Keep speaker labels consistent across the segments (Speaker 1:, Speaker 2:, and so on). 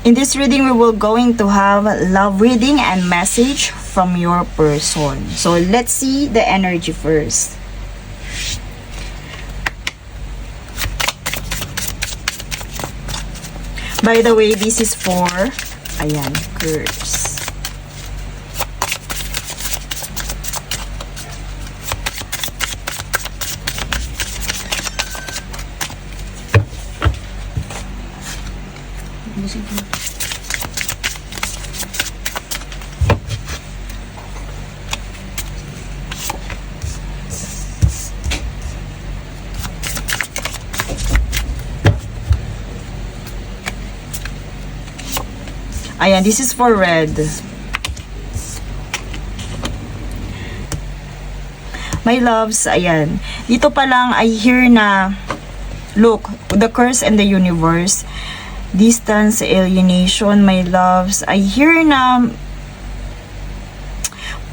Speaker 1: In this reading, we will going to have love reading and message from your person. So let's see the energy first. By the way, this is for, ayan, curse. Ayan, this is for red. My loves, ayan. Dito pa lang, I hear na, look, the curse and the universe, distance, alienation, my loves. I hear na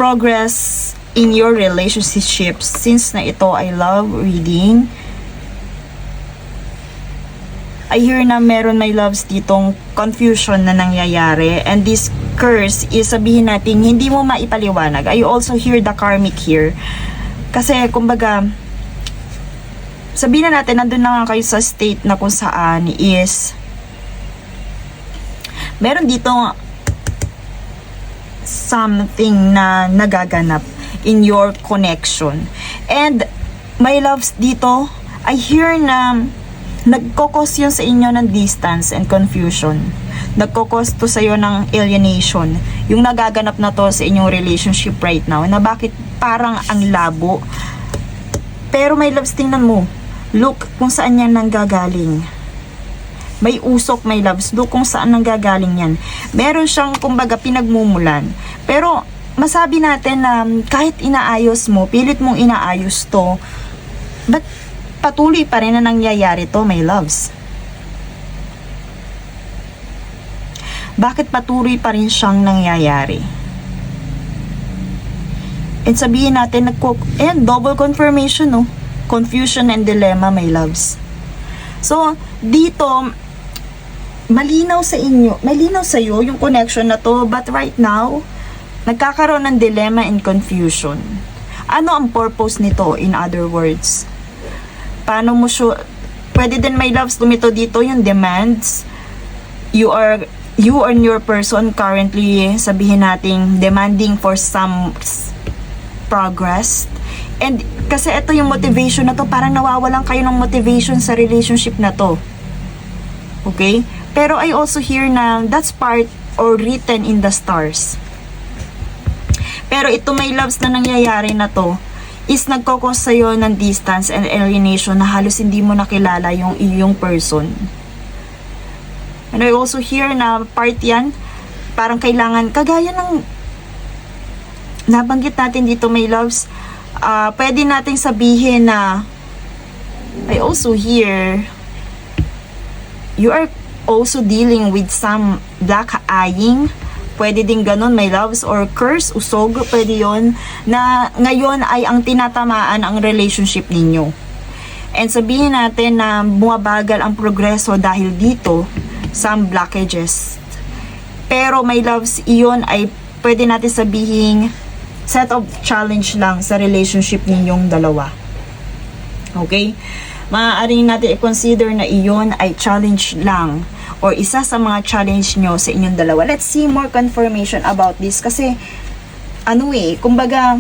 Speaker 1: progress in your relationships since na ito ay love reading. I hear na meron, my loves, ditong confusion na nangyayari, and this curse is, sabihin natin, hindi mo maipaliwanag. I also hear the karmic here. Kasi, kumbaga, sabihin na natin, nandun na nga kayo sa state na kung saan is, meron dito something na nagaganap in your connection. And, my loves, dito, I hear na nagkokos yun sa inyo ng distance and confusion. Nagkokos to sa iyo ng alienation. Yung nagaganap na to sa inyong relationship right now, na bakit parang ang labo. Pero may loves, tingnan mo. Look kung saan yan nanggagaling. May usok, may loves. Look kung saan nanggagaling yan. Meron siyang, kumbaga, pinagmumulan. Pero, masabi natin na kahit inaayos mo, pilit mong inaayos to, but patuloy pa rin na nangyayari to, my loves. Bakit patuloy pa rin siyang nangyayari? And sabihin natin, double confirmation, no? Confusion and dilemma, my loves. So, dito, malinaw sa inyo, malinaw sa iyo yung connection na to, but right now, nagkakaroon ng dilemma and confusion. Ano ang purpose nito, in other words? Paano mo siya, pwede din, my loves, lumito dito yung demands. You and your person currently, sabihin natin, demanding for some progress. And kasi ito yung motivation na to, parang nawawalan kayo ng motivation sa relationship na to. Okay? Pero I also hear na that's part or written in the stars. Pero ito, my loves, na nangyayari na to, is nagkokos sa'yo ng distance and alienation na halos hindi mo nakilala yung iyong person. And I also hear na part yan, parang kailangan, kagaya ng nabanggit natin dito, my loves, pwede nating sabihin na I also hear you are also dealing with some black eyeing. Pwede din ganun, my loves, or curse, usog, pwede yon, na ngayon ay ang tinatamaan ang relationship ninyo. And sabihin natin na bumabagal ang progreso dahil dito, some blockages. Pero, my loves, iyon ay pwede natin sabihin set of challenge lang sa relationship ninyong dalawa. Okay? Maaaring natin i-consider na iyon ay challenge lang, or isa sa mga challenge nyo sa inyong dalawa. Let's see more confirmation about this. Kasi, kumbaga,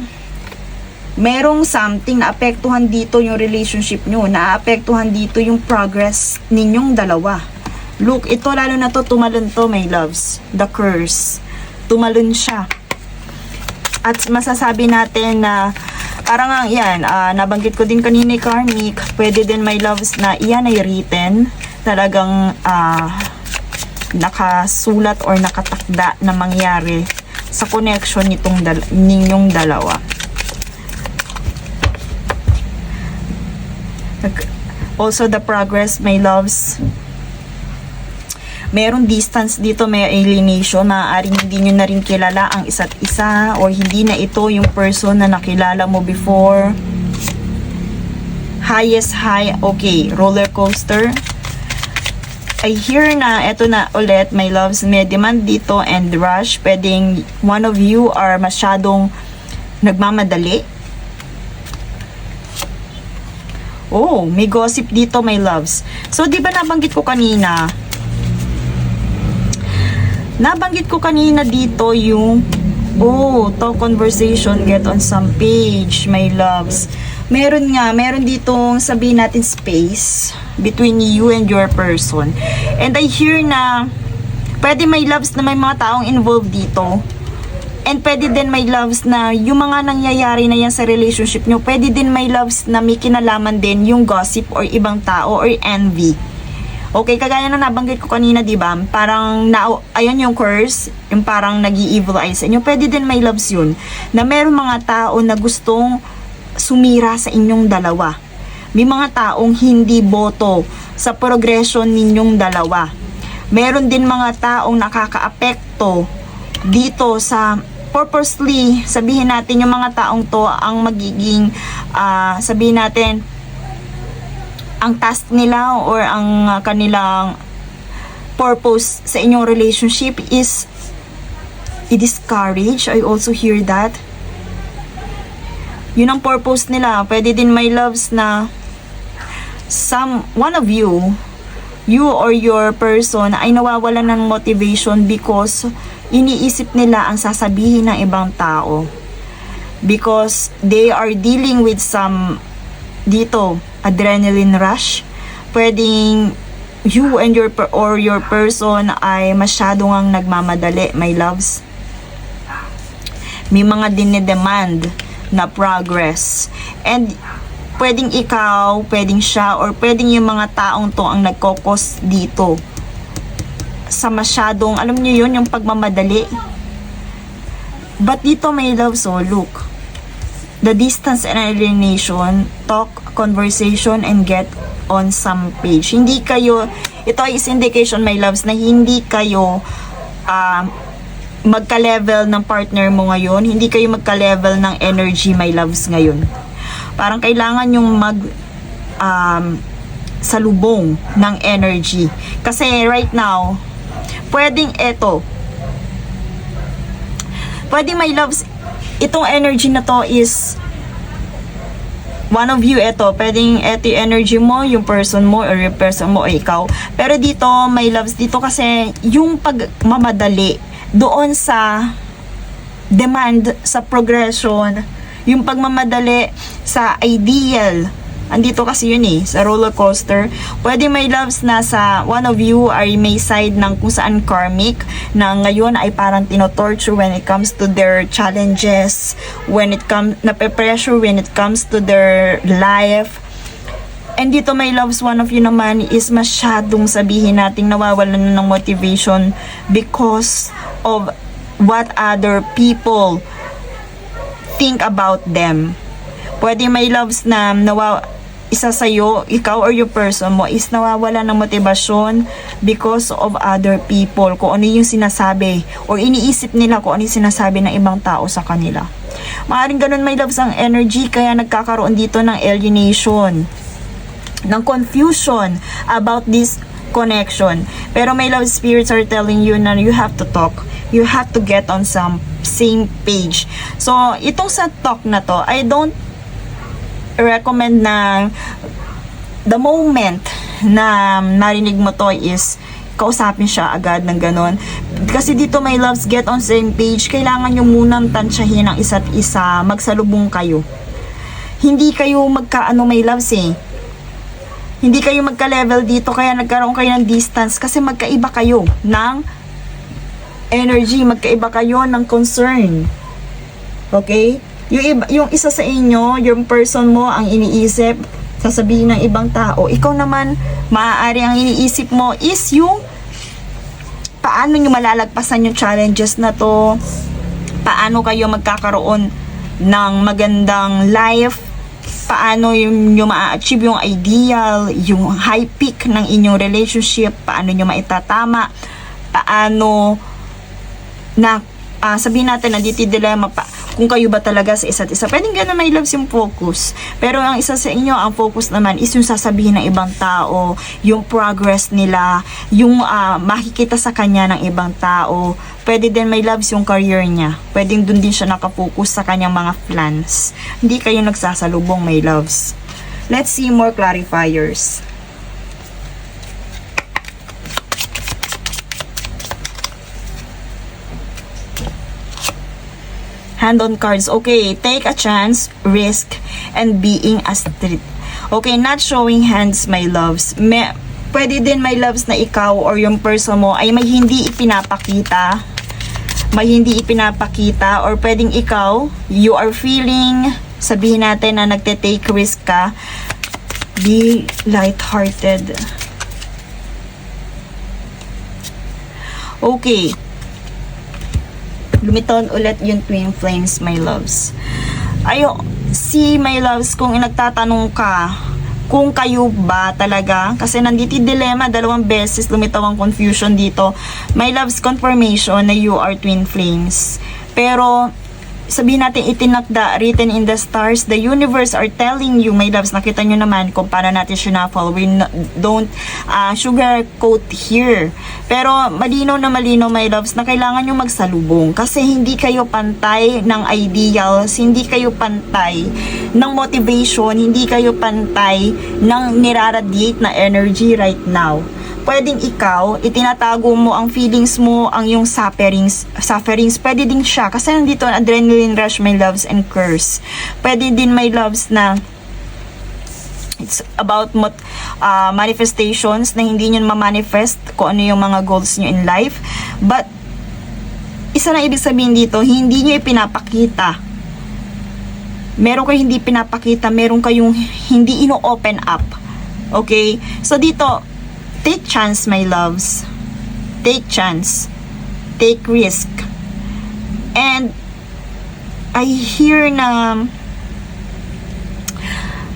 Speaker 1: merong something na apektuhan dito yung relationship nyo, na apektuhan dito yung progress ninyong dalawa. Look, ito lalo na to, tumalon to, my loves. The curse. Tumalon siya. At masasabi natin na, parang yan, nabanggit ko din kanina karmic, pwede din, my loves, na iyan ay written, talagang nakasulat or nakatakda na mangyari sa connection ninyong dalawa. Also, the progress, my loves, merong distance dito, may alienation, maaaring hindi nyo na rin kilala ang isa't isa, or hindi na ito yung person na nakilala mo before. Highest high, okay, roller coaster. I hear na, eto na ulit, my loves, may demand dito and rush. Pwedeng one of you are masyadong nagmamadali. Oh, may gossip dito, my loves. So, di ba nabanggit ko kanina? Nabanggit ko kanina dito yung, talk conversation, get on some page, my loves. Meron ditong sabihin natin space between you and your person. And I hear na pwede may loves na may mga taong involved dito. And pwede din may loves na yung mga nangyayari na yan sa relationship nyo, pwede din may loves na may kinalaman din yung gossip or ibang tao or envy. Okay, kagaya na nabanggit ko kanina, di ba? Parang, ayun yung curse, yung parang nag-i-evil eye sa inyo. Pwede din may loves yun, na meron mga tao na gustong sumira sa inyong dalawa. May mga taong hindi boto sa progression ninyong dalawa. Meron din mga taong nakakaapekto dito sa purposely, sabihin natin yung mga taong to ang magiging sabihin natin ang task nila or ang kanilang purpose sa inyong relationship is i-discourage. I also hear that. Yun ang purpose nila. Pwede din may loves na one of you or your person ay nawawalan ng motivation because iniisip nila ang sasabihin ng ibang tao. Because they are dealing with some dito, adrenaline rush. Pwedeng you and your person ay masyadong ang nagmamadali, my loves. May mga dinedemand na progress. And pwedeng ikaw, pwedeng siya, or pwedeng yung mga taong to ang nagkokos dito sa masyadong, alam niyo yun, yung pagmamadali. But dito may love, so look, the distance and alienation, talk, conversation, and get on some page. Hindi kayo, ito is indication, my loves, na hindi kayo magka-level ng partner mo ngayon, hindi kayo magka-level ng energy, my loves, ngayon. Parang kailangan yung salubong ng energy. Kasi right now, pwedeng my loves, itong energy na to is one of you, pwedeng yung energy mo, yung person mo, or yung person mo, o ikaw. Pero dito, my loves, dito kasi, yung pagmamadali, doon sa demand, sa progression, yung pagmamadali sa ideal, andito kasi yun sa roller coaster. Pwede may loves na sa one of you ay may side ng kung saan karmic, na ngayon ay parang tinotorture when it comes to their challenges, when it comes, nape-pressure when it comes to their life. And dito may loves, one of you naman is masyadong sabihin nating nawawalan ng motivation because of what other people think about them. Pwede may loves na isa sa'yo, ikaw or your person mo is nawawala ng motibasyon because of other people, kung ano yung sinasabi or iniisip nila kung ano yung sinasabi ng ibang tao sa kanila. Maaring ganun may loves ang energy, kaya nagkakaroon dito ng alienation, ng confusion about this connection. Pero may love spirits are telling you na you have to talk, you have to get on some same page. So itong sa talk na to, I don't recommend na the moment na narinig mo to is kausapin siya agad ng ganon. Kasi dito may loves, get on same page, kailangan nyo munang tansyahin ang isa't isa, magsalubong kayo. Hindi kayo magkaano may loves hindi kayo magka-level dito, kaya nagkaroon kayo ng distance kasi magkaiba kayo ng energy, magkaiba kayo ng concern. Okay? Yung isa sa inyo, yung person mo ang iniisip, sasabihin ng ibang tao. Ikaw naman, maaari ang iniisip mo is yung paano nyo malalagpasan yung challenges na to, paano kayo magkakaroon ng magandang life, paano nyo ma-achieve yung ideal, yung high peak ng inyong relationship, paano nyo maitatama, paano na sabihin natin na dito dilemma, kung kayo ba talaga sa isa't isa. Pwedeng ganun, my loves, yung focus. Pero ang isa sa inyo, ang focus naman is yung sasabihin ng ibang tao, yung progress nila, yung makikita sa kanya ng ibang tao. Pwede din, my loves, yung career niya. Pwedeng dun din siya nakafocus sa kanyang mga plans. Hindi kayo nagsasalubong, my loves. Let's see more clarifiers. Hand on cards. Okay, take a chance, risk, and being a street. Okay, not showing hands, my loves. Pwede din, my loves, na ikaw or yung person mo ay may hindi ipinapakita. May hindi ipinapakita, or pwedeng ikaw, you are feeling, sabihin natin na nagte-take risk ka. Be light-hearted. Okay. Lumitaw ulit yung twin flames, my loves. See, my loves, kung nagtatanong ka, kung kayo ba talaga, kasi nandito yung dilemma, 2 beses lumitaw ang confusion dito. My loves, confirmation na you are twin flames. Pero, sabihin natin itinakda, written in the stars, the universe are telling you, my loves, nakita nyo naman kung paano natin shuffle. We don't sugarcoat here. Pero malinaw na malinaw, my loves, na kailangan nyo magsalubong. Kasi hindi kayo pantay ng ideals, hindi kayo pantay ng motivation, hindi kayo pantay ng niraradiate na energy right now. Pwedeng ikaw, itinatago mo ang feelings mo, ang yung sufferings, pwede din siya. Kasi nandito ang adrenaline rush, my loves, and curse. Pwede din, my loves, na it's about manifestations na hindi nyo ma-manifest kung ano yung mga goals nyo in life. But, isa na ibig sabihin dito, hindi nyo ipinapakita. Meron kayo hindi pinapakita, meron kayong hindi ino-open up. Okay? So, dito, take chance, my loves. Take chance. Take risk. And I hear na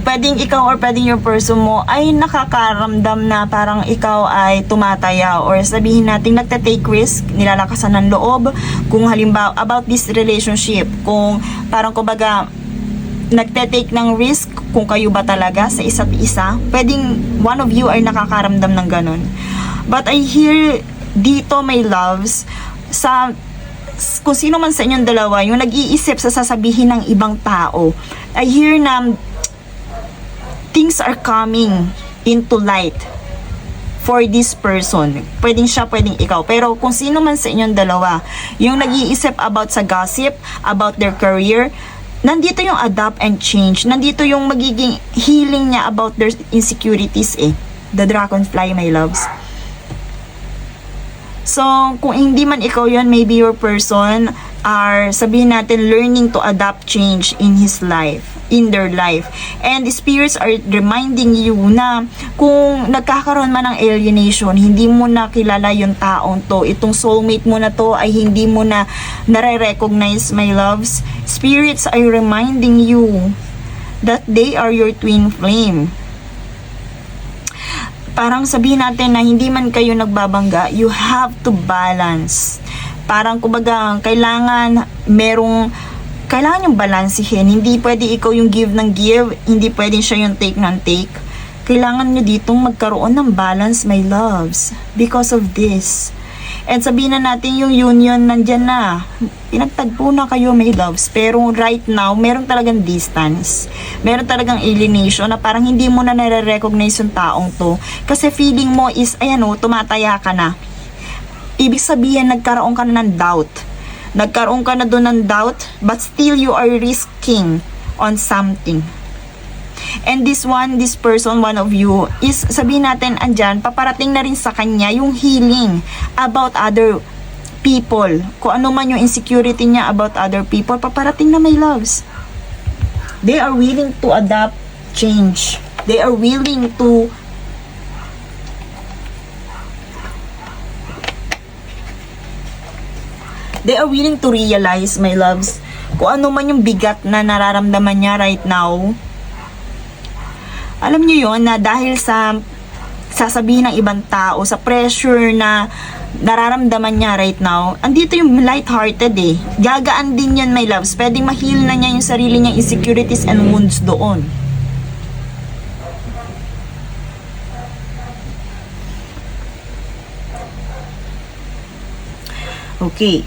Speaker 1: pwedeng ikaw or pwedeng your person mo ay nakakaramdam na parang ikaw ay tumataya, or sabihin natin nagta-take risk, nilalakasan ng loob. Kung halimbawa about this relationship, kung parang kumbaga nagte-take ng risk kung kayo ba talaga sa isa't isa, pwedeng one of you ay nakakaramdam ng ganun. But I hear dito, my loves, kung sino man sa inyong dalawa yung nag-iisip sa sasabihin ng ibang tao, I hear na things are coming into light for this person. Pwedeng siya, pwedeng ikaw. Pero kung sino man sa inyong dalawa yung nag-iisip about sa gossip, about their career, nandito yung adapt and change. Nandito yung magiging healing niya about their insecurities The dragonfly, my loves. So, kung hindi man ikaw yun, maybe your person are, sabihin natin, learning to adapt change in his life, in their life. And the spirits are reminding you na kung nagkakaroon man ng alienation, hindi mo na kilala yung taong to, itong soulmate mo na to ay hindi mo na nare-recognize, my loves. Spirits are reminding you that they are your twin flame. Parang sabihin natin na hindi man kayo nagbabangga, you have to balance. Parang kumbaga, kailangan yung balansihin. Hindi pwede ikaw yung give ng give, hindi pwede siya yung take ng take. Kailangan nyo ditong magkaroon ng balance, my loves, because of this. And sabihin na natin yung union nandyan na. Pinagtagpo na kayo, my loves. Pero right now, meron talagang distance. Meron talagang alienation na parang hindi mo na nare-recognize yung taong to. Kasi feeling mo is, tumataya ka na. Ibig sabihin, nagkaroon ka na ng doubt. Nagkaroon ka na doon ng doubt, but still you are risking on something. And this person, one of you, is sabihin natin andyan, paparating na rin sa kanya yung healing about other people. Kung ano man yung insecurity niya about other people, paparating na, my loves. They are willing to adapt change. They are willing to realize, my loves, kung ano man yung bigat na nararamdaman niya right now. Alam niyo yon na dahil sa sasabihin ng ibang tao, sa pressure na nararamdaman niya right now, andito yung light-hearted eh. Gagaan din yan, my loves. Pwedeng ma-heal na niya yung sarili niyang insecurities and wounds doon. Okay.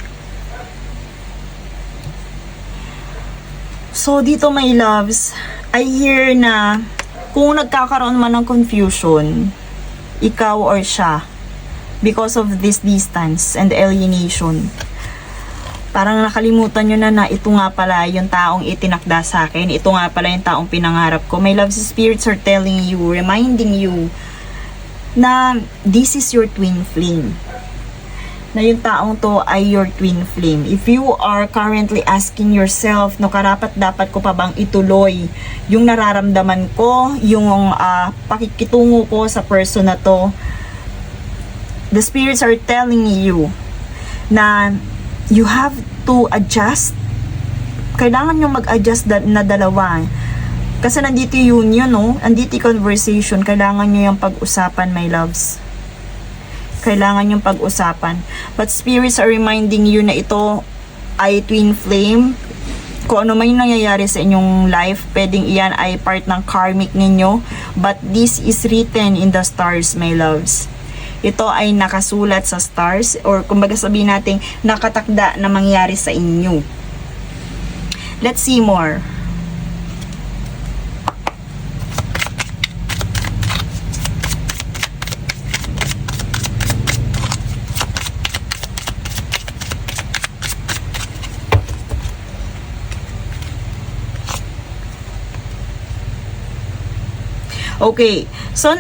Speaker 1: So, dito my loves, I hear na kung nagkakaroon man ng confusion, ikaw or siya, because of this distance and alienation, parang nakalimutan nyo na ito nga pala yung taong itinakda sa akin, ito nga pala yung taong pinangarap ko. My loves, spirits are telling you, reminding you na this is your twin flame, na yung taong to ay your twin flame. If you are currently asking yourself, no, karapat dapat ko pa bang ituloy yung nararamdaman ko, yung pakikitungo ko sa person na to, the spirits are telling you na you have to adjust. Kailangan nyo mag-adjust na dalawa. Kasi nandito yun, no? Nandito yung conversation. Kailangan nyo yung pag-usapan, my loves. Kailangan yung pag-usapan. But spirits are reminding you na ito ay twin flame. Kung ano man yung nangyayari sa inyong life, pwedeng iyan ay part ng karmic ninyo. But this is written in the stars, my loves. Ito ay nakasulat sa stars, or kumbaga sabihin natin nakatakda na mangyari sa inyo. Let's see more. Okay, so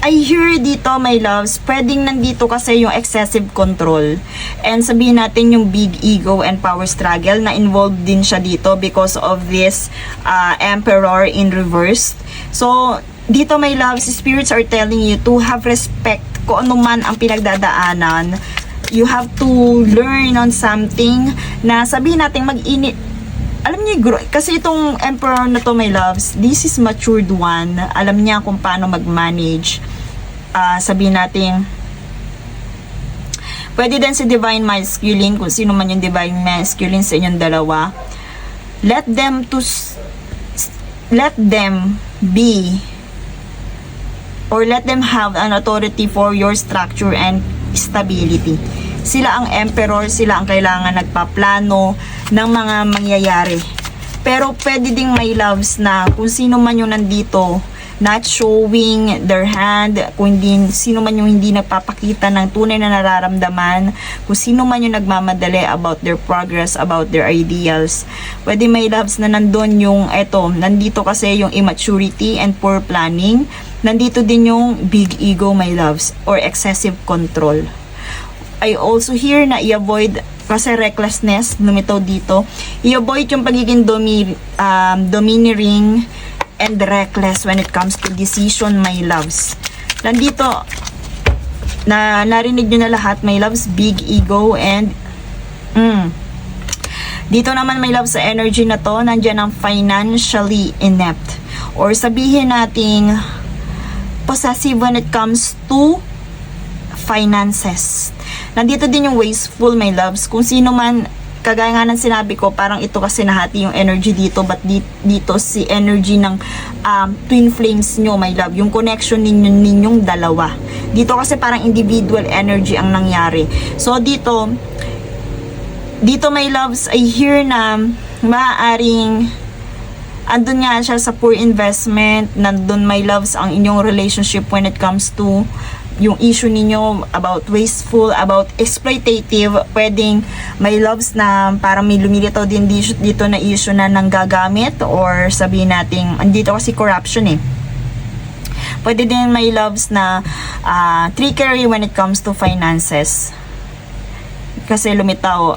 Speaker 1: I hear dito, my loves, pwedeng nandito kasi yung excessive control. And sabihin natin yung big ego and power struggle na involved din siya dito because of this emperor in reverse. So, dito, my loves, spirits are telling you to have respect kung ano man ang pinagdadaanan. You have to learn on something na sabihin natin mag-init. Alam niyo, kasi itong emperor na to, my loves, this is matured one. Alam niya kung paano mag-manage. Sabihin natin, pwede din si divine masculine, kung sino man yung divine masculine sa inyong dalawa. Let them be, or let them have an authority for your structure and stability. Sila ang emperor, sila ang kailangan nagpaplano ng mga mangyayari. Pero pwede ding my loves na kung sino man yung nandito not showing their hand, kung hindi, sino man yung hindi nagpapakita ng tunay na nararamdaman, kung sino man yung nagmamadali about their progress, about their ideals. Pwede my loves na nandun yung nandito kasi yung immaturity and poor planning. Nandito din yung big ego, my loves, or excessive control. I also hear na i-avoid kasi recklessness, lumitaw dito. I-avoid yung pagiging domineering and reckless when it comes to decision, my loves. Nandito, narinig nyo na lahat, my loves, big ego and dito naman, my loves, sa energy na to, nandyan ang financially inept. Or sabihin nating possessive when it comes to finances. Nandito din yung wasteful, my loves. Kung sino man, kagaya nga ng sinabi ko, parang ito kasi nahati yung energy dito, but dito si energy ng twin flames nyo, my love, yung connection ninyong dalawa. Dito kasi parang individual energy ang nangyari. So dito my loves, I hear na maaaring andun nga siya sa poor investment, nandun, my loves, ang inyong relationship when it comes to yung issue ninyo about wasteful, about exploitative. Pwedeng may loves na parang may lumilitaw din dito na issue na nanggagamit, or sabihin natin, andito kasi corruption eh. Pwede din may loves na trickery when it comes to finances. Kasi lumitaw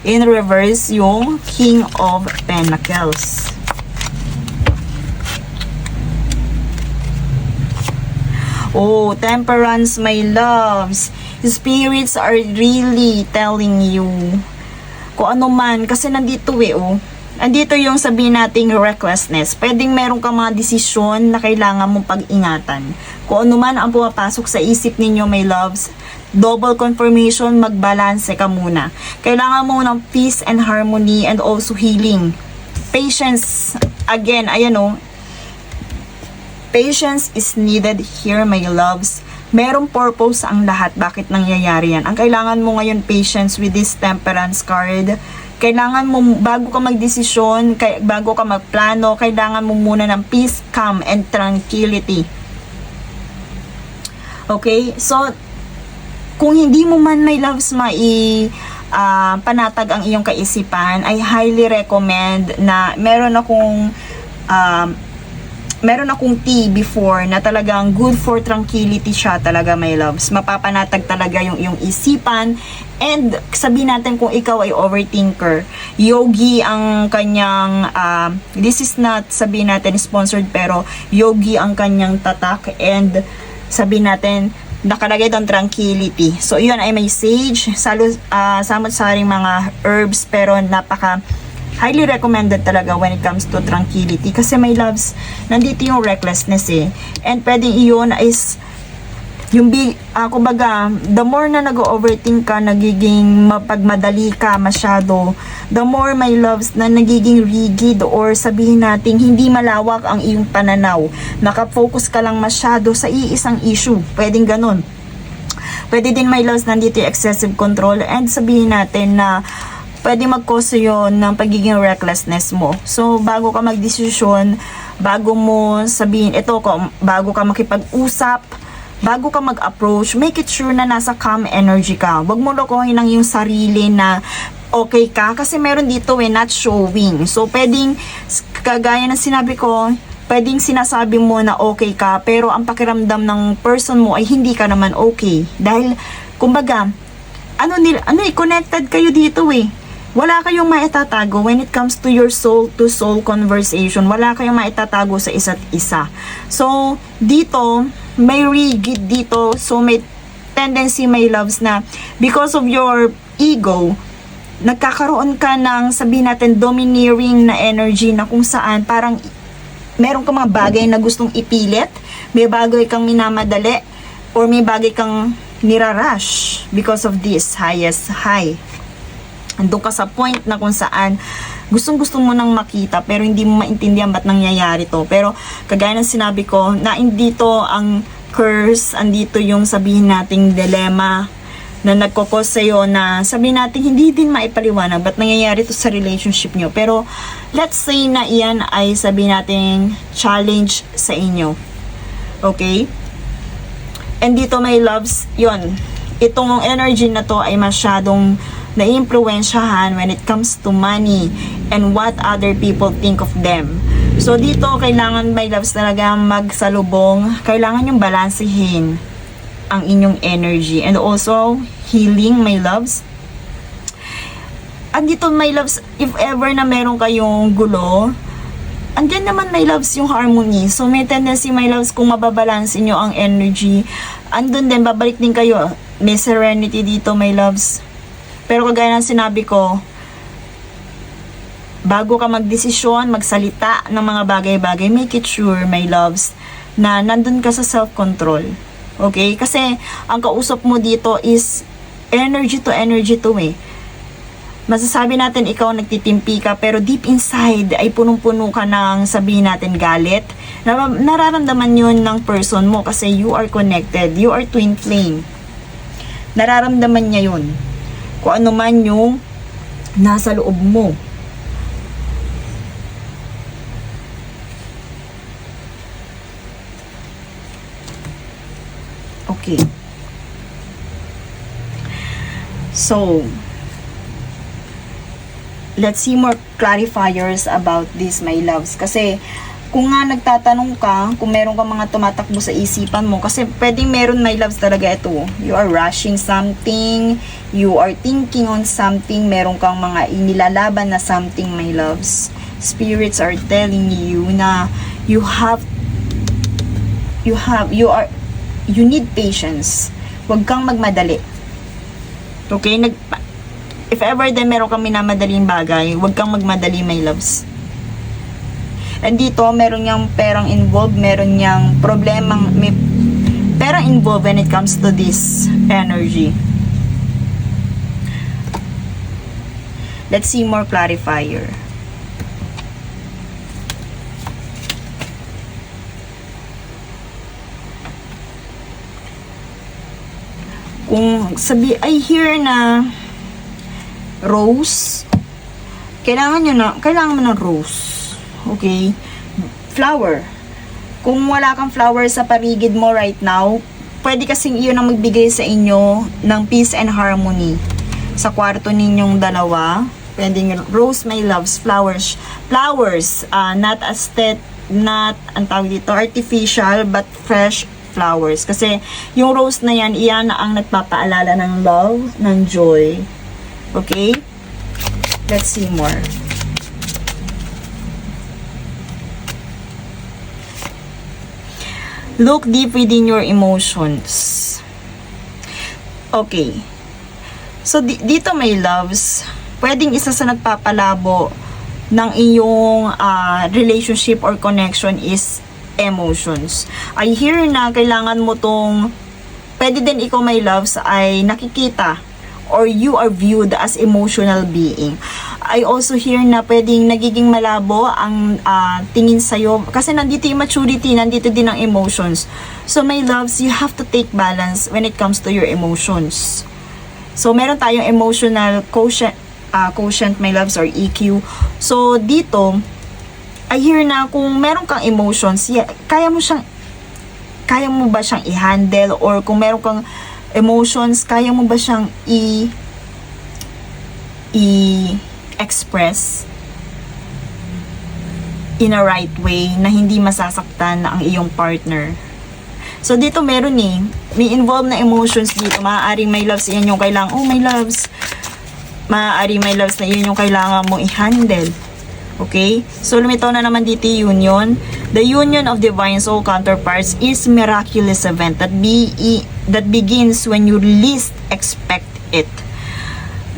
Speaker 1: in reverse yung King of Pentacles. Oh, temperance, my loves. Spirits are really telling you kung ano man, kasi nandito andito yung sabihin nating recklessness. Pwedeng meron kang mga desisyon na kailangan mong pag-ingatan. Kung ano man ang pumapasok sa isip ninyo, my loves, double confirmation, magbalanse ka muna. Kailangan mo ng peace and harmony and also healing. Patience, again, ayan o, patience is needed here, my loves. Merong purpose ang lahat. Bakit nangyayari yan? Ang kailangan mo ngayon, patience with this temperance card. Kailangan mo, bago ka magdesisyon, bago ka magplano, kailangan mo muna ng peace, calm, and tranquility. Okay? So, kung hindi mo man, my loves, panatag ang iyong kaisipan, I highly recommend na meron akong tea before na talagang good for tranquility siya talaga, my loves. Mapapanatag talaga yung iyong isipan. And sabihin natin kung ikaw ay overthinker, yogi ang kanyang, this is not sabihin natin sponsored, pero yogi ang kanyang tatak, and sabihin natin nakalagay doon tranquility. So yun ay may sage, samot-saring mga herbs, pero napaka highly recommended talaga when it comes to tranquility. Kasi my loves, nandito yung recklessness eh. And pwedeng iyon is yung kumbaga, the more na nag-overthink ka, nagiging mapagmadali ka masyado, the more, my loves, na nagiging rigid, or sabihin natin hindi malawak ang iyong pananaw. Nakafocus ka lang masyado sa iisang issue. Pwedeng ganun. Pwede din, my loves, nandito yung excessive control, and sabihin natin na pwede mag-cause yun ng pagiging recklessness mo. So, bago ka magdesisyon, bago mo sabihin, bago ka makipag-usap, bago ka mag-approach, make it sure na nasa calm energy ka. Huwag mo lokohin ang iyong sarili na okay ka, kasi meron dito not showing. So, pwedeng, kagaya ng sinabi ko, pwedeng sinasabi mo na okay ka, pero ang pakiramdam ng person mo ay hindi ka naman okay. Dahil, kumbaga, connected kayo dito eh. Wala kayong maitatago when it comes to your soul-to-soul conversation. Wala kayong maitatago sa isa't isa. So, dito, may rigid dito. So, may tendency, my loves, na because of your ego, nagkakaroon ka ng, sabihin natin, domineering na energy na kung saan parang meron kang mga bagay na gustong ipilit, may bagay kang minamadali, or may bagay kang nirarush because of this highest high. Andun ka sa point na kung saan gustong-gusto mo nang makita pero hindi mo maintindihan ba't nangyayari to. Pero kagaya ng sinabi ko, na andito ang curse, andito yung sabihin nating dilemma na nagkokos sa'yo na sabihin natin hindi din maipaliwanag ba't nangyayari to sa relationship nyo. Pero let's say na iyan ay sabihin nating challenge sa inyo. Okay? And dito, my loves, yon, itong energy na to ay masyadong na-impluwensyahan when it comes to money and what other people think of them. So dito, kailangan, my loves, talaga magsalubong. Kailangan yung balansehin ang inyong energy and also healing, my loves. Andito, my loves, if ever na meron kayong gulo, andyan naman, my loves, yung harmony. So may tendency, my loves, kung mababalanse nyo ang energy, andun din, babalik din kayo. May serenity dito, my loves. Pero kagaya ng sinabi ko, bago ka magdesisyon, magsalita ng mga bagay-bagay, make it sure, my loves, na nandun ka sa self-control. Okay? Kasi ang kausap mo dito is energy to eh. Masasabi natin ikaw nagtitimpi ka, pero deep inside ay punong-puno ka ng, sabihin natin, galit. Nararamdaman yun ng person mo kasi you are connected. You are twin flame. Nararamdaman niya yun. Kung ano man yung nasa loob mo. Okay. So, let's see more clarifiers about this, my loves. Kasi, kung nga nagtatanong ka, kung meron ka mga tumatakbo sa isipan mo, kasi pwedeng meron, my loves, talaga ito. You are rushing something, you are thinking on something, meron kang mga inilalaban na something, my loves. Spirits are telling you na you need patience. Huwag kang magmadali. Okay? if ever din meron kang minamadaling bagay, huwag kang magmadali, my loves. And dito, meron niyang perang involved, meron niyang problemang, may perang involved when it comes to this energy. Let's see more clarifier. Kung sabi, I hear na rose, kailangan mo ng rose. Okay? Flower. Kung wala kang flower sa paligid mo right now, pwede kasing iyon ang magbigay sa inyo ng peace and harmony sa kwarto ninyong dalawa. Pwedeng rose, my loves, flowers, not ang tawag dito, artificial, but fresh flowers. Kasi yung rose na yan, iyan ang nagpapaalala ng love, ng joy. Okay? Let's see more. Look deep within your emotions. Okay. So, dito may loves, pwedeng isa sa nagpapalabo ng iyong relationship or connection is emotions. I hear na kailangan mo tong, pwede din ikaw may loves ay nakikita or you are viewed as emotional being. I also hear na pwedeng nagiging malabo ang tingin sa'yo kasi nandito yung maturity, nandito din ang emotions. So my loves, you have to take balance when it comes to your emotions. So meron tayong emotional quotient, my loves, or EQ. So dito, I hear na kung meron kang emotions, kaya mo ba siyang i-handle, or kung meron kang emotions, kaya mo ba siyang i-express in a right way na hindi masasaktan ang iyong partner. So dito meron may involved na emotions dito. Maaaring my loves, yan yung kailangan, oh my loves, maaaring my loves na yun yung kailangan mong i-handle. Okay? So lumitaw na naman dito yung union. The union of divine soul counterparts is miraculous event that begins when you least expect it.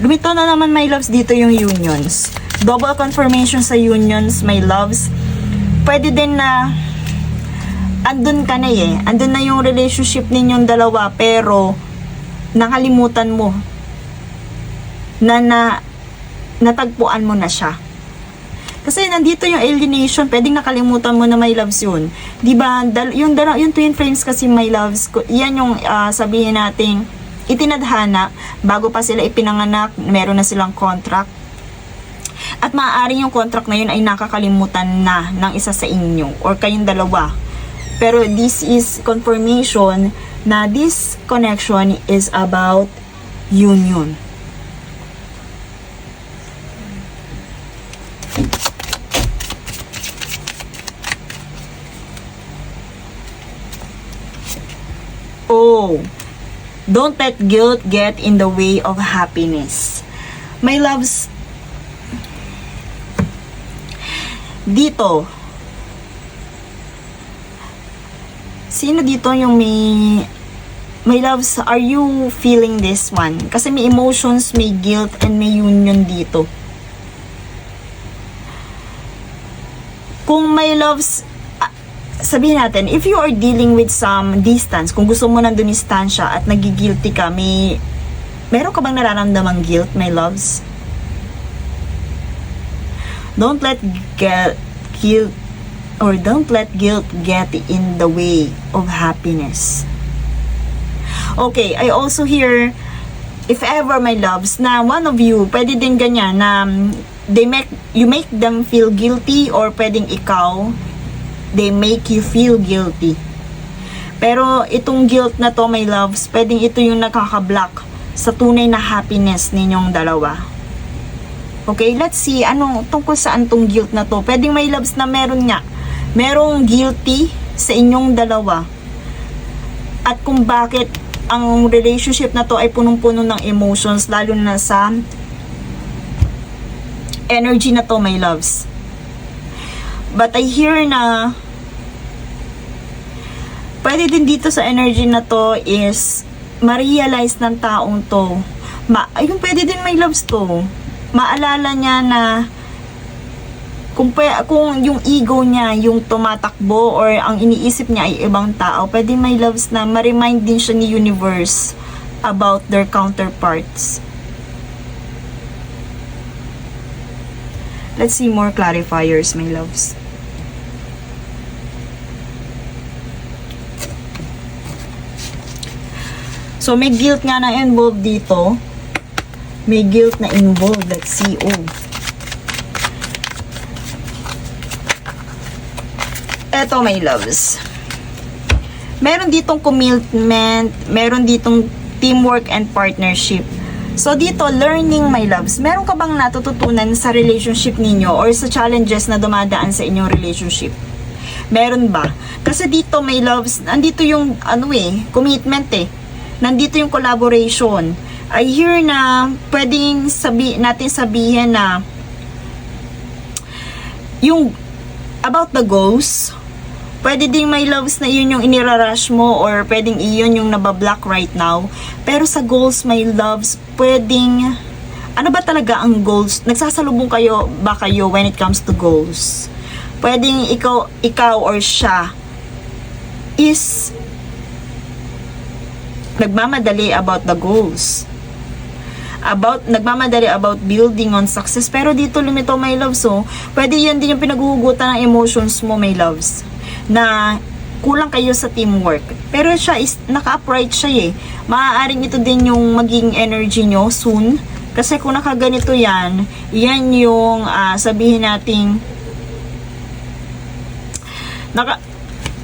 Speaker 1: Lumitaw na naman, my loves, dito yung unions. Double confirmation sa unions, my loves. Pwede din na andun ka na andun na yung relationship ninyong dalawa, pero nakalimutan mo na natagpuan mo na siya. Kasi nandito yung alienation, pwedeng nakalimutan mo na, my loves, yun. Diba? Yung twin flames kasi, my loves, yan yung sabihin nating itinadhana bago pa sila ipinanganak, meron na silang contract. At maaaring yung contract na yun ay nakakalimutan na ng isa sa inyo or kayong dalawa. Pero this is confirmation na this connection is about union. Oh, don't let guilt get in the way of happiness. My loves, dito, sino dito yung my loves, are you feeling this one? Kasi may emotions, may guilt, and may union dito. Kung my loves, sabihin natin, if you are dealing with some distance, kung gusto mo nandun distansya at nagigilty ka, meron ka bang nararamdamang guilt, my loves? Don't let guilt get in the way of happiness. Okay, I also hear, if ever, my loves, na one of you, pwede din ganyan, na you make them feel guilty, or pwedeng ikaw, they make you feel guilty. Pero itong guilt na to, my loves, pwedeng ito yung nakaka-block sa tunay na happiness ninyong dalawa. Okay, let's see, tungkol saan tong guilt na to. Pwedeng, my loves, na merong guilty sa inyong dalawa. At kung bakit ang relationship na to ay punong-puno ng emotions, lalo na sa energy na to, my loves. But I hear na pwede din dito sa energy na to is ma-realize ng taong to, Ayun, pwede din may loves to. Maalala niya na kung yung ego niya yung tumatakbo or ang iniisip niya ay ibang tao, pwede may loves na ma-remind din siya ni universe about their counterparts. Let's see more clarifiers, my loves. So, may guilt nga na involved dito. May guilt na involved. Let's see. Oh. Eto, my loves. Meron ditong commitment, meron ditong teamwork and partnership. So, dito, learning, my loves. Meron ka bang natututunan sa relationship ninyo or sa challenges na dumadaan sa inyong relationship? Meron ba? Kasi dito, my loves, nandito yung, commitment Nandito yung collaboration. I hear na pwedeng natin sabihin na yung about the goals, pwede ding may loves na yun yung inirarush mo or pwedeng iyon yung nabablock right now. Pero sa goals, may loves, pwedeng, ano ba talaga ang goals? Nagsasalubong kayo when it comes to goals? Pwedeng ikaw or siya is nagmamadali about the goals. Nagmamadali about building on success. Pero dito lumito, my loves, so, pwede yan din yung pinaghuhugutan ng emotions mo, my loves. Na kulang kayo sa teamwork. Pero siya is, naka-upright siya Maaaring ito din yung maging energy nyo soon. Kasi kung nakaganito yan yung sabihin nating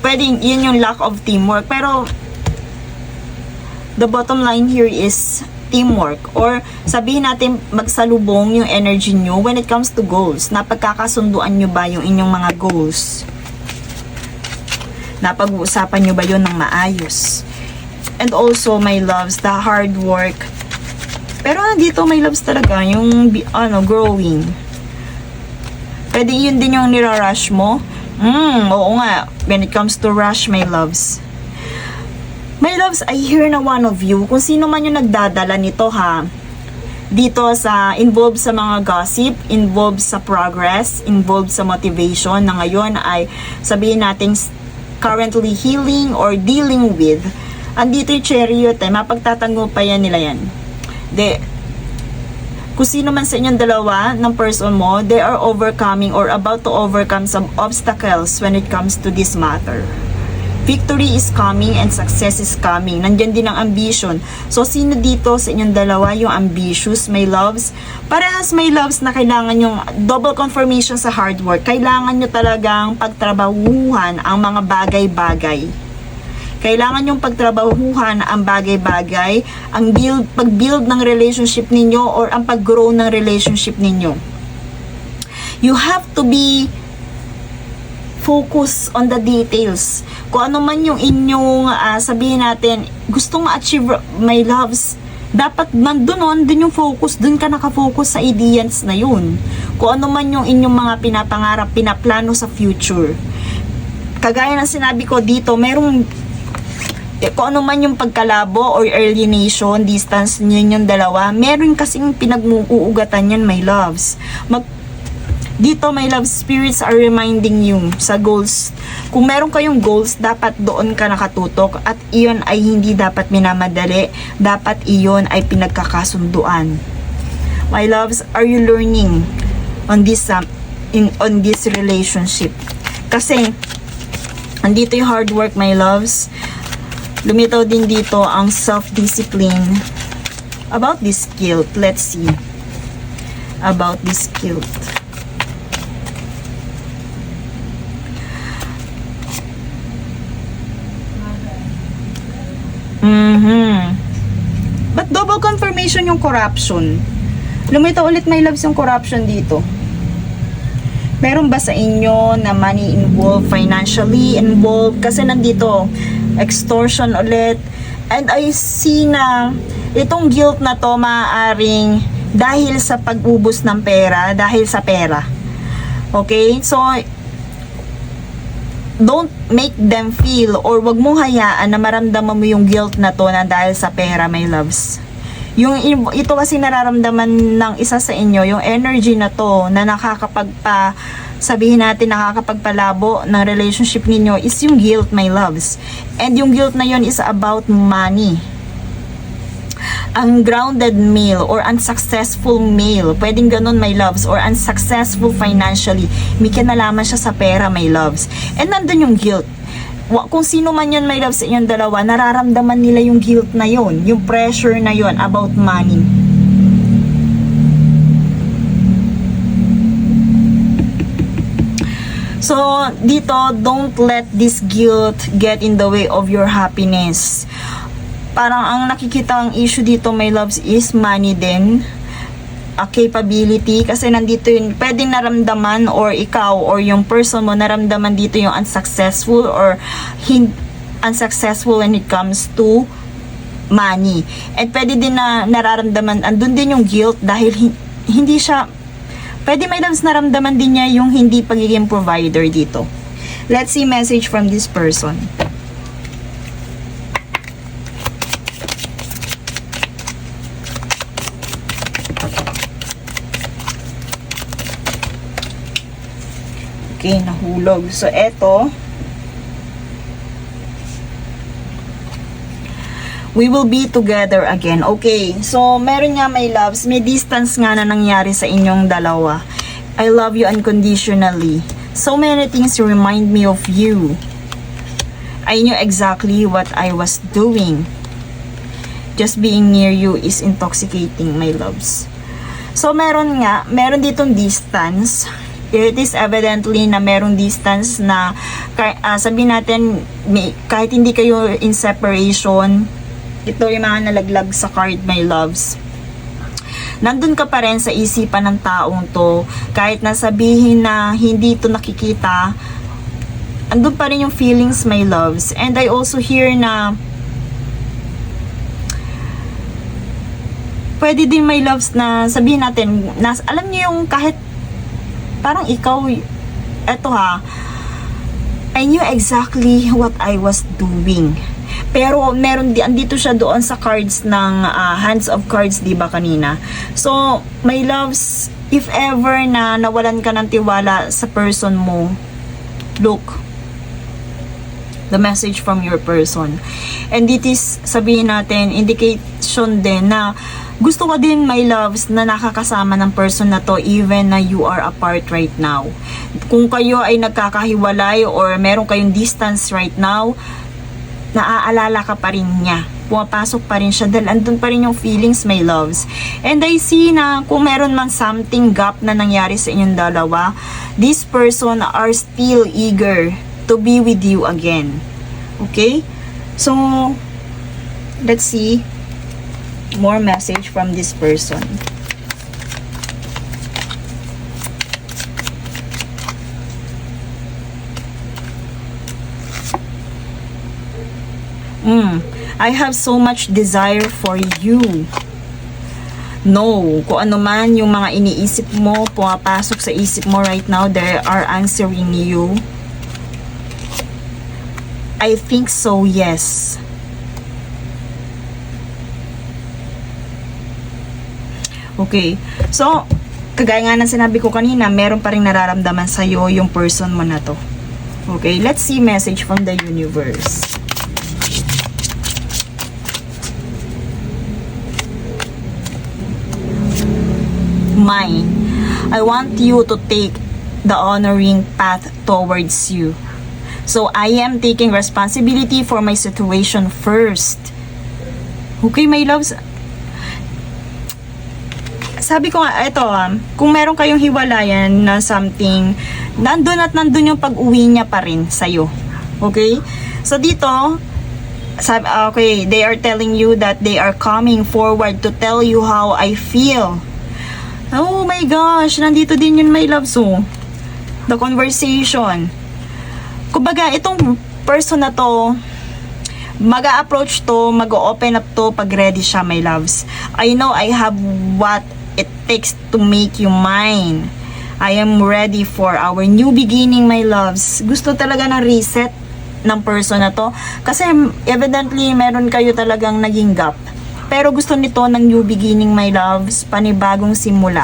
Speaker 1: pwedeng yun yung lack of teamwork. Pero the bottom line here is teamwork, or sabihin natin magsalubong yung energy nyo when it comes to goals. Napagkakasunduan nyo ba yung inyong mga goals? Napag-uusapan nyo ba yun ng maayos? And also, my loves, the hard work. Pero nandito, my loves, talaga yung growing. Pwede yun din yung nirarush mo. Oo nga, when it comes to rush, my loves. My loves, I hear na one of you, kung sino man yung nagdadala nito dito involved sa mga gossip, involved sa progress, involved sa motivation na ngayon ay sabihin natin currently healing or dealing with. Andito yung chariot mapagtatanggol pa yan nila yan. Kung sino man sa inyong dalawa ng person mo, they are overcoming or about to overcome some obstacles when it comes to this matter. Victory is coming and success is coming. Nandyan din ang ambition. So, sino dito sa inyong dalawa yung ambitious, my loves? Parehas, my loves, na kailangan yung double confirmation sa hard work. Kailangan nyo talagang pagtrabahuhan ang mga bagay-bagay. Kailangan yung pagtrabahuhan ang bagay-bagay, ang pag-build ng relationship ninyo or ang pag-grow ng relationship ninyo. You have to be focus on the details. Kung ano man yung inyong sabihin natin, gustong ma-achieve, my loves, dapat nandun din yung focus, dun ka nakafocus sa ideas na yun. Kung ano man yung inyong mga pinapangarap, pinaplano sa future. Kagaya ng sinabi ko dito, merong kung ano man yung pagkalabo or alienation, distance niyo yung dalawa, meron kasing pinag-uugatan yan, my loves. Dito, my love, spirits are reminding you sa goals. Kung meron kayong goals, dapat doon ka nakatutok at iyon ay hindi dapat minamadali. Dapat iyon ay pinagkakasunduan. My loves, are you learning on this relationship? Kasi, andito yung hard work, my loves. Lumitaw din dito ang self-discipline. About this guilt, let's see. About this guilt. But double confirmation yung corruption. Lumitaw ulit, my loves, yung corruption dito. Meron ba sa inyo na money involved, financially involved? Kasi nandito, extortion ulit. And I see na itong guilt na to maaaring dahil sa pag-ubos ng pera, dahil sa pera. Okay? So, don't make them feel or wag mong hayaan na maramdaman mo yung guilt na to na dahil sa pera, my loves. Ito kasi nararamdaman ng isa sa inyo, yung energy na to na sabihin natin nakakapagpalabo ng relationship ninyo is yung guilt, my loves. And yung guilt na yun is about money. Ang grounded male or unsuccessful male, pwedeng ganun, my loves, or unsuccessful financially, may kinalaman siya sa pera, my loves. And nandun yung guilt. Kung sino man yun, my loves, sa inyong dalawa, nararamdaman nila yung guilt na yun, yung pressure na yun about money. So, dito, don't let this guilt get in the way of your happiness. Parang ang nakikita ang issue dito, my loves, is money din. A capability, kasi nandito yun, pwedeng naramdaman, or ikaw or yung person mo naramdaman dito yung unsuccessful or unsuccessful when it comes to money. And pwede din na nararamdaman, andun din yung guilt dahil hindi siya, pwede, may loves, naramdaman din niya yung hindi pagiging provider dito. Let's see message from this person. Okay, nahulog. So, eto. We will be together again. Okay, so meron nga, my loves, may distance nga na nangyari sa inyong dalawa. I love you unconditionally. So many things remind me of you. I knew exactly what I was doing. Just being near you is intoxicating, my loves. So meron ditong distance. It is evidently na merong distance na sabihin natin, kahit hindi kayo in separation, ito yung mga nalaglag sa card, my loves. Nandun ka pa rin sa isipan ng taong to, kahit nasabihin na hindi ito nakikita, andun pa rin yung feelings, my loves. And I also hear na pwede din, my loves, na sabihin natin, alam niyo yung kahit parang ikaw, eto ha, I knew exactly what I was doing. Pero meron andito siya doon sa cards ng hands of cards, di ba kanina? So, my loves, if ever na nawalan ka ng tiwala sa person mo, look, the message from your person. And it is, sabihin natin, indication din na gusto ko din, my loves, na nakakasama ng person na to even na you are apart right now. Kung kayo ay nagkakahiwalay or meron kayong distance right now, naaalala ka pa rin niya. Pumapasok pa rin siya dahil andun pa rin yung feelings, my loves. And I see na kung meron man something gap na nangyari sa inyong dalawa, this person are still eager to be with you again. Okay? So, let's see more message from this person. I have so much desire for you. No, kung ano man yung mga iniisip mo, pumapasok sa isip mo right now, they are answering you. I think so, yes. Okay. So, kagaya nga ng sinabi ko kanina, meron pa rin nararamdaman sa'yo yung person mo na to. Okay, let's see message from the universe. Mine. I want you to take the honoring path towards you. So, I am taking responsibility for my situation first. Okay, my loves? Sabi ko nga, ito kung meron kayong hiwalayan na something, nandun at nandun yung pag-uwi niya pa rin sa'yo. Okay? So, dito, okay, they are telling you that they are coming forward to tell you how I feel. Oh my gosh, nandito din yun, my loves, the conversation. Kumbaga, itong person na to, mag-a-approach to, mag-open up to pag ready siya, my loves. I know I have what it takes to make you mine. I am ready for our new beginning, my loves. Gusto talaga ng reset ng person na to. Kasi evidently, meron kayo talagang naging gap. Pero gusto nito ng new beginning, my loves, panibagong simula.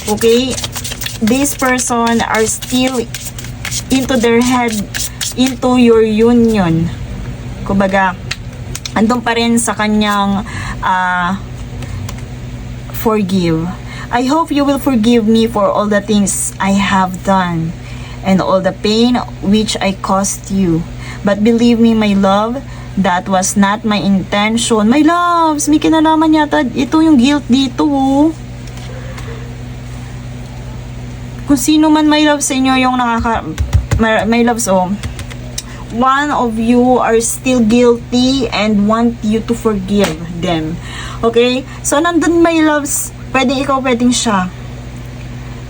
Speaker 1: Okay? This person are still into their head, into your union. Kumbaga, andun pa rin sa kanyang forgive. I hope you will forgive me for all the things I have done and all the pain which I caused you. But believe me, my love, that was not my intention. My loves, may kinalaman yata ito yung guilt dito. Kung sino man, my loves, sa inyo yung my loves, one of you are still guilty and want you to forgive them. Okay? So, nandun, my loves, pwedeng ikaw, pwedeng siya.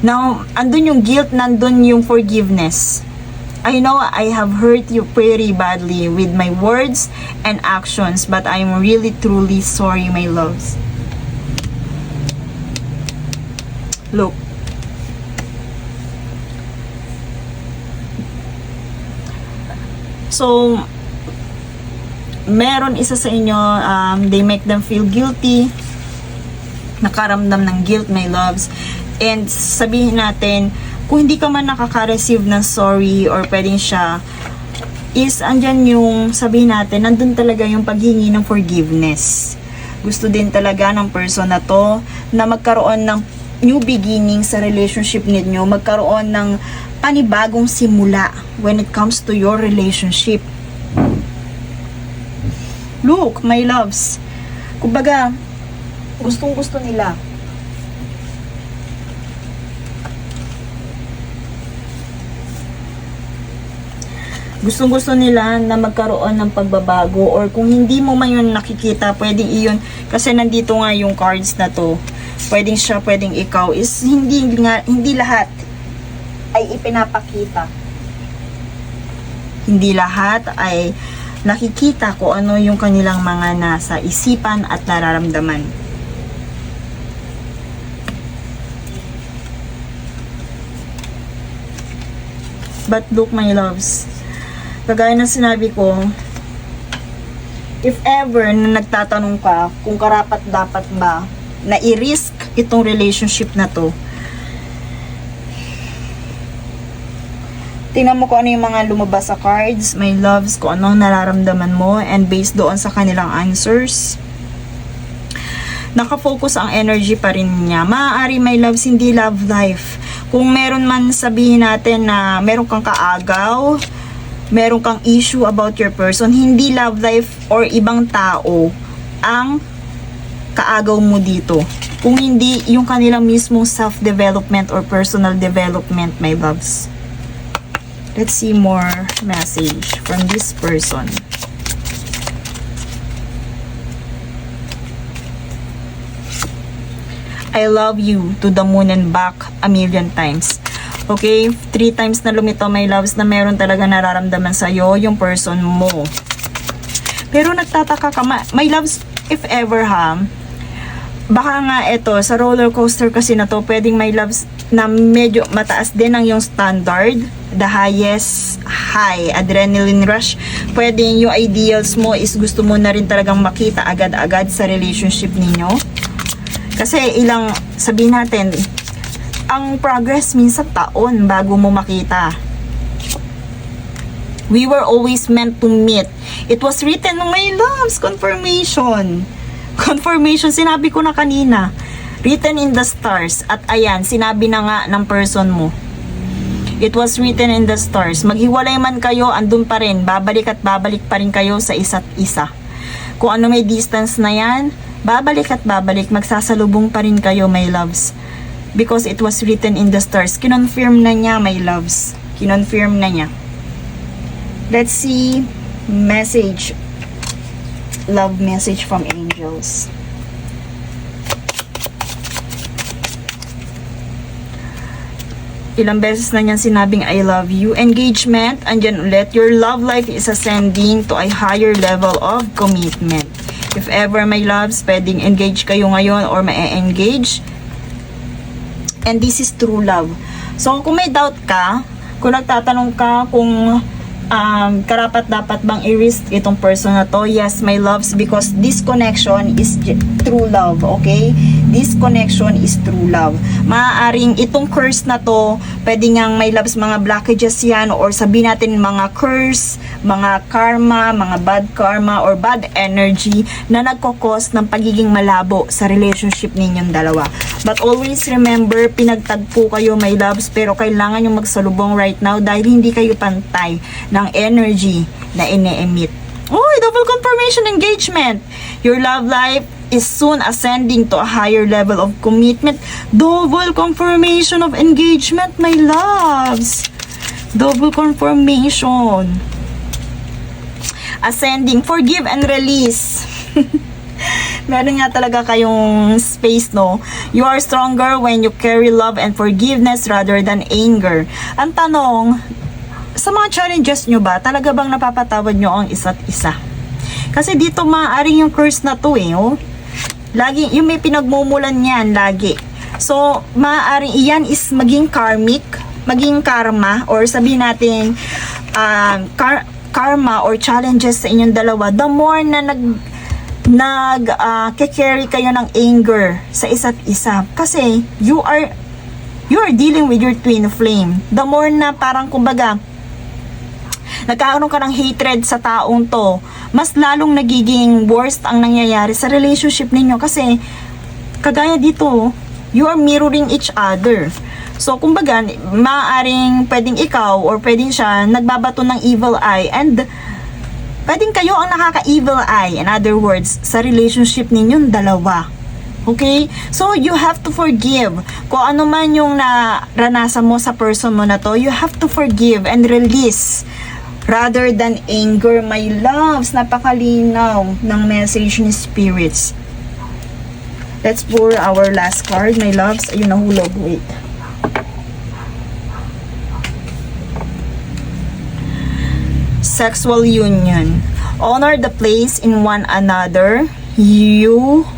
Speaker 1: Now, andun yung guilt, nandun yung forgiveness. I know I have hurt you pretty badly with my words and actions, but I'm really truly sorry, my loves. Look. So, meron isa sa inyo, they make them feel guilty, nakaramdam ng guilt, my loves. And sabihin natin, kung hindi ka man nakaka-receive ng sorry or pwedeng siya, is andyan yung sabihin natin, nandun talaga yung paghingi ng forgiveness. Gusto din talaga ng person na to na magkaroon ng new beginning sa relationship ninyo, magkaroon ng panibagong simula when it comes to your relationship. Look, my loves, kumbaga, gustong-gusto nila. Gustong-gusto nila na magkaroon ng pagbabago, or kung hindi mo man yun nakikita, pwedeng iyon, kasi nandito nga yung cards na to, pwedeng siya, pwedeng ikaw, is hindi lahat ay ipinapakita. Hindi lahat ay nakikita kung ano yung kanilang mga nasa isipan at nararamdaman. But look, my loves, kagaya ng sinabi ko, if ever na nagtatanong ka kung karapat dapat ba na i-risk itong relationship na to, tingnan mo kung ano yung mga lumabas sa cards, my loves, kung anong nararamdaman mo, and based doon sa kanilang answers, nakafocus ang energy pa rin niya. Maaari, my loves, hindi love life. Kung meron man sabihin natin na meron kang kaagaw, meron kang issue about your person, hindi love life or ibang tao ang kaagaw mo dito. Kung hindi yung kanilang mismong self-development or personal development, my loves. Let's see more message from this person. I love you to the moon and back a million times. Okay? 3 times na lumitaw, my loves, na meron talaga nararamdaman sa'yo yung person mo. Pero nagtataka ka, my loves, if ever baka nga ito, sa roller coaster kasi na to, pwedeng, my loves, na medyo mataas din ang yung standard, the highest high, adrenaline rush. Pwedeng yung ideals mo is gusto mo na rin talagang makita agad-agad sa relationship ninyo. Kasi sabihin natin, ang progress minsan taon bago mo makita. We were always meant to meet. It was written, my loves, confirmation. Confirmation, sinabi ko na kanina. Written in the stars. At ayan, sinabi na nga ng person mo. It was written in the stars. Maghiwalay man kayo, andun pa rin. Babalik at babalik pa rin kayo sa isa't isa. Kung ano may distance na yan, babalik at babalik. Magsasalubong pa rin kayo, my loves. Because it was written in the stars. Kinonfirm na niya, my loves. Kinonfirm na niya. Let's see message. Love message from angels. Ilang beses na niyan sinabing I love you. Engagement, andyan ulit. Your love life is ascending to a higher level of commitment. If ever, my loves, pwedeng engage kayo ngayon or ma-engage. And this is true love. So, kung may doubt ka, kung nagtatanong ka kung karapat dapat bang i-risk itong person na to? Yes, my loves, because this connection is true love, okay? This connection is true love. Maaaring itong curse na to, pwede ngang my loves, mga blockages yan, or sabihin natin mga curse, mga karma, mga bad karma, or bad energy na nagkakos ng pagiging malabo sa relationship ninyong dalawa. But always remember, pinagtagpo kayo, my loves, pero kailangan yung magsalubong right now dahil hindi kayo pantay ng energy na ine-emit. Uy, double confirmation engagement. Your love life is soon ascending to a higher level of commitment. Double confirmation of engagement, my loves. Double confirmation. Ascending, forgive and release. Meron nga talaga kayong space, no? You are stronger when you carry love and forgiveness rather than anger. Ang tanong, sa mga challenges nyo ba, talaga bang napapatawad nyo ang isa't isa? Kasi dito maaaring yung curse na to oh. Lagi, yung may pinagmumulan yan lagi. So, maaaring iyan is maging karmic, maging karma, or sabihin natin, karma or challenges sa inyong dalawa. The more na carry kayo ng anger sa isa't isa. Kasi, you are dealing with your twin flame. The more na parang kumbaga, nagkakaroon ka ng hatred sa taong to, mas lalong nagiging worst ang nangyayari sa relationship ninyo kasi kagaya dito, you are mirroring each other. So, kumbaga, maaaring pwedeng ikaw or pwedeng siya nagbabato ng evil eye and pwedeng kayo ang nakaka-evil eye, in other words, sa relationship ninyong dalawa. Okay? So, you have to forgive. Kung ano man yung naranasan mo sa person mo na to, you have to forgive and release rather than anger, my loves. Napakalinaw ng message ni spirits. Let's pour our last card, my loves. Ayun, nahulog. Wait. Sexual union. Honor the place in one another, you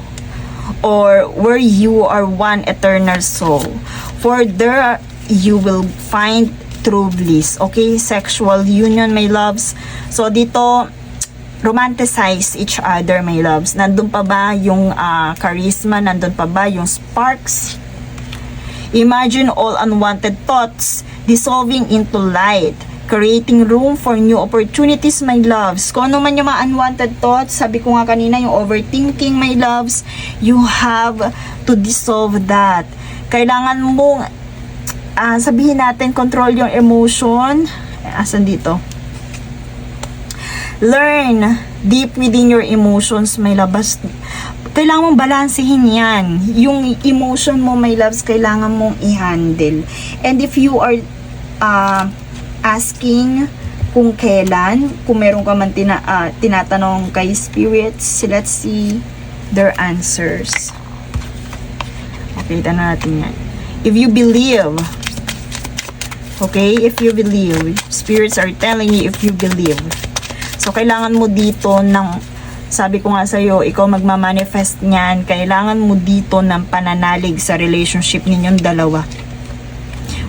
Speaker 1: or where you are one eternal soul. For there you will find true bliss. Okay, sexual union, my loves. So dito, romanticize each other, my loves. Nandun pa ba yung charisma? Nandun pa ba yung sparks? Imagine all unwanted thoughts dissolving into light, creating room for new opportunities, my loves. Kung ano man yung mga unwanted thoughts, sabi ko nga kanina, yung overthinking, my loves, you have to dissolve that. Kailangan mong sabihin natin, control yung emotion. Asan dito? Learn deep within your emotions, my loves. Kailangan mong balansehin yan. Yung emotion mo, my loves, kailangan mong i-handle. And if you are asking kung kailan, kung meron ka man tinatanong kay spirits, let's see their answers. Okay, ito na natin yan. If you believe, okay, if you believe, spirits are telling you if you believe. So, kailangan mo dito ng, sabi ko nga sa'yo, ikaw magmamanifest niyan, kailangan mo dito ng pananalig sa relationship ninyong dalawa.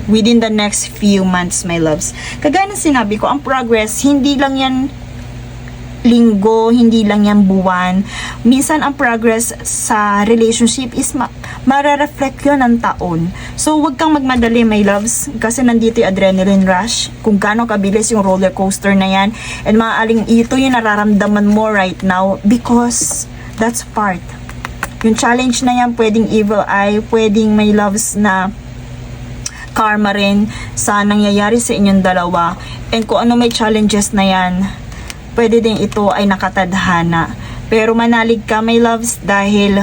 Speaker 1: Within the next few months, my loves. Kagaya ng sinabi ko, ang progress, hindi lang yan linggo, hindi lang yan buwan. Minsan, ang progress sa relationship is marareflect yun ng taon. So, wag kang magmadali, my loves, kasi nandito yung adrenaline rush, kung gaano kabilis yung roller coaster na yan, and maaaring ito yung nararamdaman mo right now, because that's part. Yung challenge na yan, pwedeng evil eye, pwedeng, my loves, na karma rin sa nangyayari sa inyong dalawa, and kung ano may challenges na yan, pwede din ito ay nakatadhana. Pero manalig ka, my loves, dahil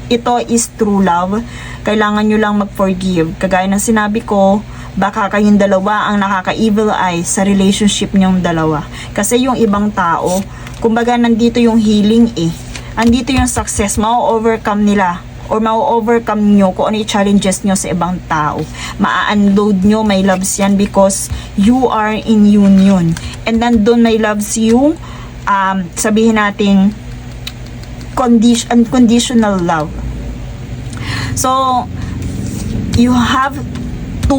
Speaker 1: ito is true love. Kailangan nyo lang mag-forgive. Kagaya ng sinabi ko, baka kayong dalawa ang nakaka-evil eye sa relationship nyong dalawa. Kasi yung ibang tao, kumbaga nandito yung healing andito yung success, ma-overcome nila or ma-overcome nyo kung ano yung challenges nyo sa ibang tao. Ma-unload nyo, my loves, yan because you are in union. And nandun, my loves, yung sabihin natin unconditional love. So, you have to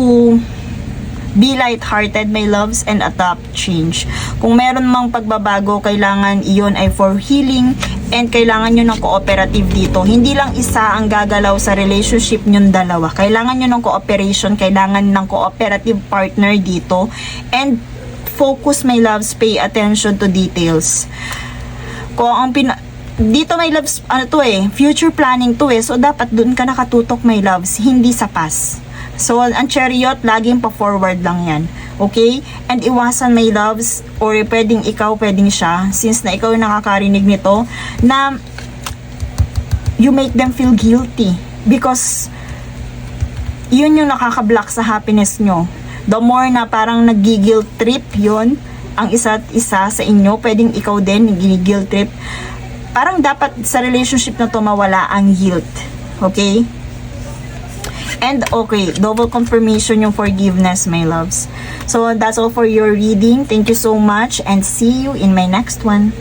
Speaker 1: Be light-hearted, my loves, and adopt change. Kung meron mang pagbabago, kailangan iyon ay for healing and kailangan nyo ng cooperative dito. Hindi lang isa ang gagalaw sa relationship nyong dalawa. Kailangan nyo ng cooperation, kailangan ng cooperative partner dito. And focus, my loves, pay attention to details. Kung ang dito, my loves, future planning to so dapat dun ka nakatutok, my loves, hindi sa past. So, ang chariot, laging pa-forward lang yan. Okay? And iwasan, my loves, or pwedeng ikaw, pwedeng siya, since na ikaw yung nakakarinig nito, na you make them feel guilty. Because, yun yung nakaka-block sa happiness nyo. The more na parang nag-guilt trip yun, ang isa't isa sa inyo, pwedeng ikaw din, nag-guilt trip. Parang dapat sa relationship na to mawala ang guilt. Okay? And okay, double confirmation yung forgiveness, my loves. So, that's all for your reading. Thank you so much and see you in my next one.